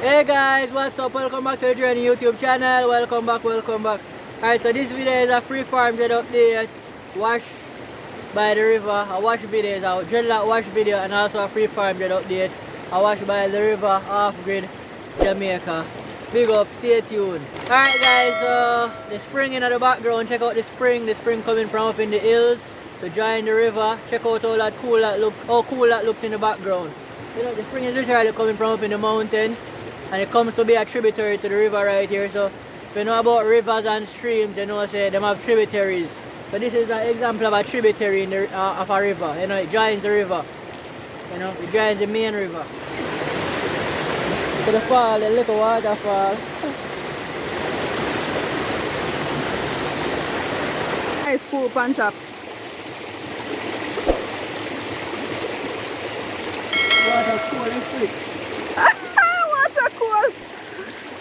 Hey guys, what's up? Welcome back to the Journey YouTube channel. Welcome back. Alright, so this video is a Freeform dread update, wash by the river, a wash video, a dreadlock wash video, and also a Freeform dread update, a wash by the river, off-grid, Jamaica. Big up, stay tuned. Alright guys, the spring in the background, check out the spring coming from up in the hills to join the river. Check out how cool that looks in the background. You know, the spring is literally coming from up in the mountains, and it comes to be a tributary to the river right here. So if you know about rivers and streams, you know say them have tributaries. So this is an example of a tributary in the, of a river. You know, it joins the river. You know, it joins the main river. To the fall, the little waterfall. Nice poop on top. Water cool and sweet. Water cool.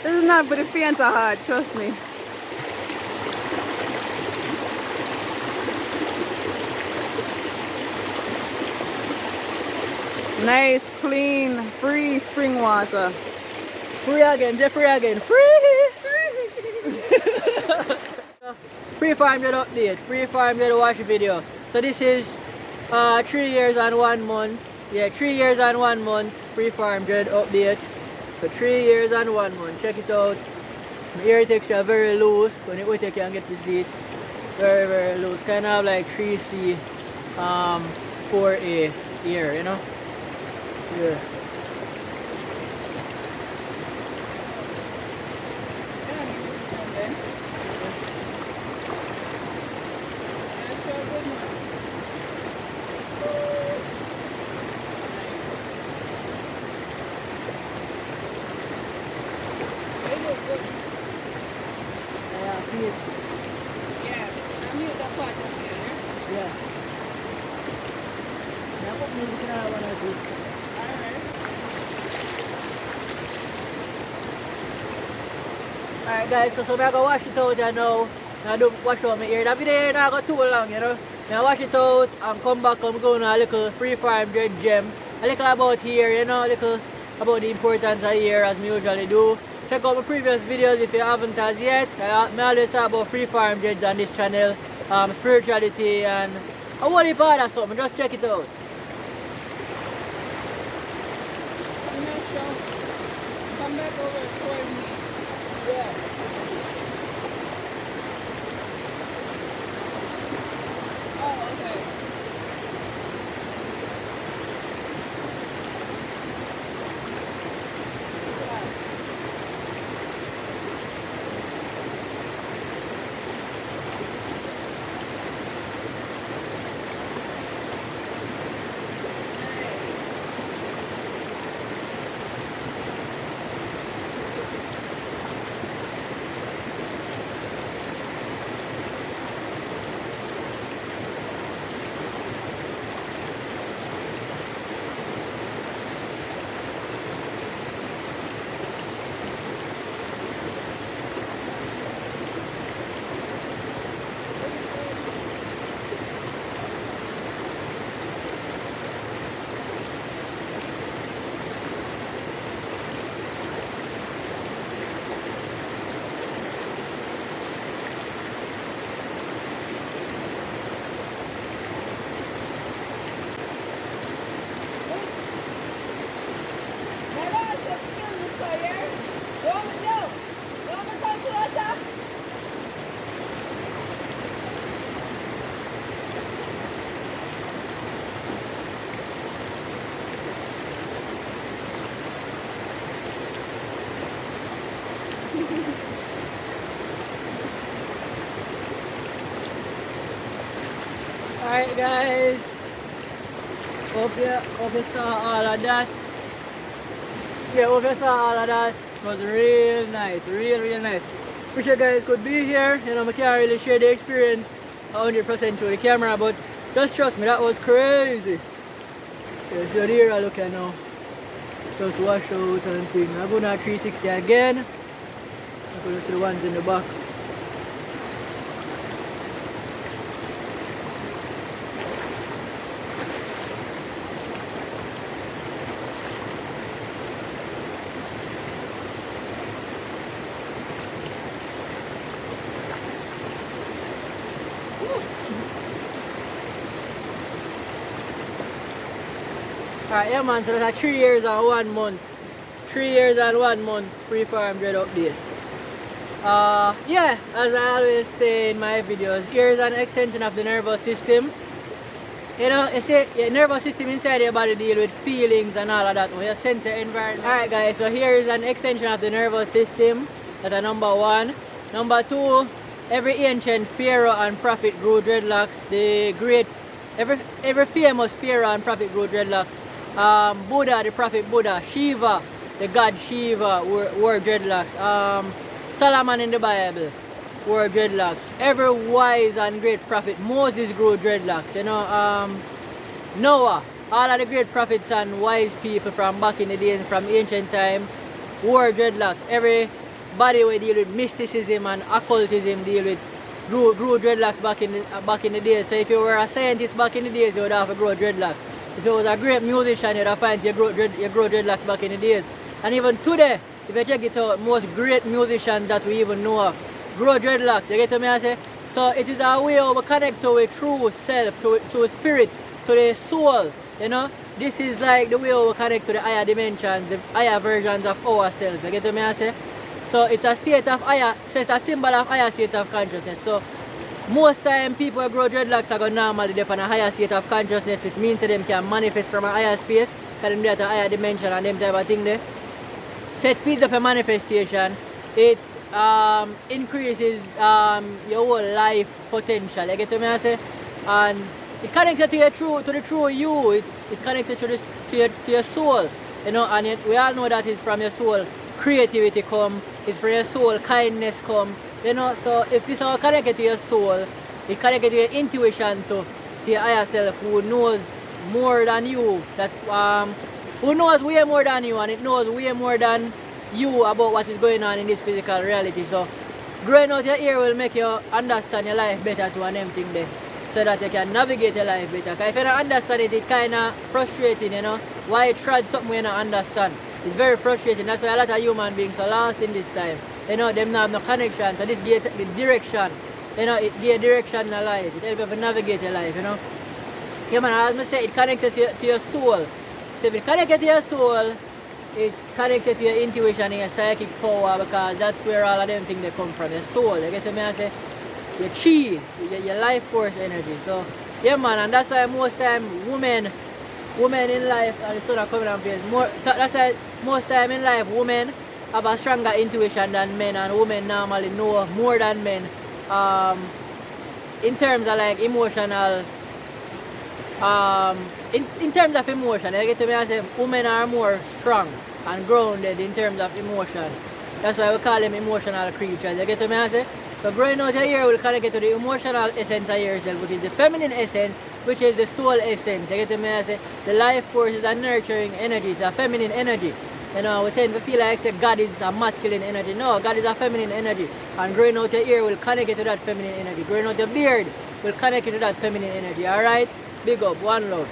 This is not for the faint of heart, trust me. Nice, clean, free spring water. Free again. Free! Freeform dread update, Freeform dread wash video. So this is 3 years and 1 month. Yeah, 3 years and 1 month Freeform dread update. So 3 years and 1 month. Check it out. My ear texture very loose. When it wet you can get to see it. Very loose. Kind of like 3C 4A ear, you know? Yeah. Yeah, I knew that part of there. Yeah. Now put music in our one or two. Alright guys, so I'm gonna wash it out and now I do wash out my ear. That video not go too long, you know. Now wash it out and come back, I'm going to a little Freeform dread gem. A little about here, you know, a little about the importance of here as I usually do. Check out my previous videos if you haven't as yet. I always talk about Freeform dreads on this channel, spirituality and a whole heap of other something. Just check it out. Come back over toward me. Yeah. Oh, okay. Alright guys, hope you saw all of that. Yeah, hope you saw all of that. It was real nice, real nice. Wish you guys could be here. You know, I can't really share the experience 100% through the camera, but just trust me, that was crazy. Yeah, so here I look at now. Just wash out and things. I'm going to 360 again. I'm going to see the ones in the back. Alright, yeah man, so that's 3 years and 1 month. 3 years and 1 month Freeform dread update. Yeah, as I always say in my videos, here is an extension of the nervous system. You know, you see, your nervous system inside your body deal with feelings and all of that. You sense your environment. Alright guys, so here is an extension of the nervous system. That's number 1. Number 2, every ancient pharaoh and prophet grew dreadlocks. The great, every famous pharaoh and prophet grew dreadlocks. Buddha, the prophet Buddha, Shiva, the god Shiva wore dreadlocks. Solomon in the Bible wore dreadlocks. Every wise and great prophet, Moses grew dreadlocks. You know, Noah, all of the great prophets and wise people from back in the days, from ancient time, wore dreadlocks. Everybody we deal with mysticism and occultism grew dreadlocks back in the days. So if you were a scientist back in the days, you would have to grow dreadlocks. If you was a great musician, you'd have find you grow dreadlocks back in the days. And even today, if you check it out, most great musicians that we even know of grow dreadlocks. You get to me I say? So it is a way of connect to a true self, to a spirit, to the soul. You know, this is like the way we connect to the higher dimensions, the higher versions of ourselves. You get to me I say? So it's a state of higher, so it's a symbol of higher state of consciousness. So most time people who grow dreadlocks are going normally depend on a higher state of consciousness, which means to them can manifest from a higher space, because they're at a higher dimension and them type of thing there. So it speeds up a manifestation. It increases your whole life potential. You get to me I say? And it connects you to the true you. It connects you to your soul. You know, and we all know that it's from your soul. Creativity come. It's from your soul. Kindness come. You know, so if this all connected to your soul, it connected to your intuition, to your higher self, who knows more than you, that who knows way more than you, and it knows way more than you about what is going on in this physical reality. So growing out your ear will make you understand your life better to an empty there, so that you can navigate your life better. Because if you don't understand it, it's kind of frustrating, you know. Why try something you don't understand? It's very frustrating. That's why a lot of human beings are lost in this time. You know, them not have no connection. So this gives the direction. You know, it gives direction in your life. It helps you to navigate your life, you know. Yeah, man, as I say, it connects you to your soul. So if it connects you to your soul, it connects you to your intuition and your psychic power, because that's where all of them things they come from, your soul. You get to me I say? Your chi, your life force energy. So, yeah, man, and that's why most time women in life, and the sun are coming on face, so that's why most time in life women have a stronger intuition than men, and women normally know more than men in terms of like emotional, in terms of emotion. You get to me I say, women are more strong and grounded in terms of emotion. That's why we call them emotional creatures. You get to me I say? So growing out here will connect to the emotional essence of yourself, which is the feminine essence, which is the soul essence. You get to me I say? The life force is a nurturing energy, it's a feminine energy. You know, we tend to feel like say God is a masculine energy. No, God is a feminine energy. And growing out your ear will connect you to that feminine energy. Growing out your beard will connect you to that feminine energy. Alright? Big up, one love.